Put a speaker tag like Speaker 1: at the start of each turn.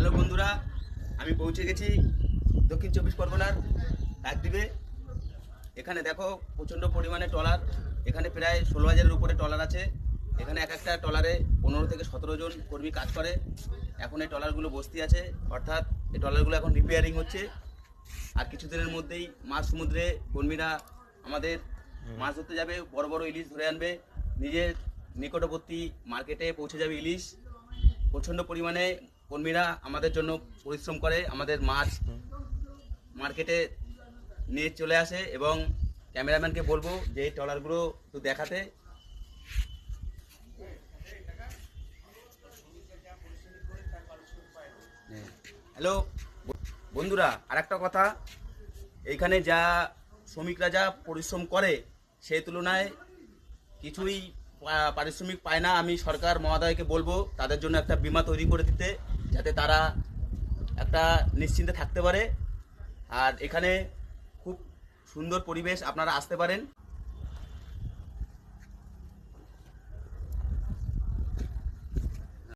Speaker 1: Hello বন্ধুরা, আমি পৌঁছে গেছি দক্ষিণ চব্বিশ পরগনার কাকদ্বীপে। এখানে দেখো প্রচণ্ড পরিমাণে ট্রলার, এখানে প্রায় 16,000-এর উপরে ট্রলার আছে। এখানে এক একটা ট্রলারে 15 থেকে 17 জন কর্মী কাজ করে। এখন এই ট্রলারগুলো বস্তি আছে, অর্থাৎ এই ট্রলারগুলো এখন রিপেয়ারিং হচ্ছে। আর কিছুদিনের মধ্যেই মাছ সমুদ্রে কর্মীরা আমাদের মাছ ধরতে যাবে, বড় বড় ইলিশ ধরে আনবে, নিজের নিকটবর্তী মার্কেটে পৌঁছে যাবে ইলিশ। প্রচণ্ড পরিমাণে কর্মীরা আমাদের জন্য পরিশ্রম করে, আমাদের মাছ মার্কেটে নিয়ে চলে আসে। এবং ক্যামেরাম্যানকে বলবো যে এই ট্রলারগুলো একটু দেখাতে। হ্যালো বন্ধুরা, আর একটা কথা, এইখানে যা শ্রমিকরা যা পরিশ্রম করে সেই তুলনায় কিছুই পারিশ্রমিক পায় না। আমি সরকার মহোদয়কে বলবো তাদের জন্য একটা বীমা তৈরি করে দিতে, যাতে তারা একটা নিশ্চিন্তে থাকতে পারে। আর এখানে খুব সুন্দর পরিবেশ, আপনারা আসতে পারেন।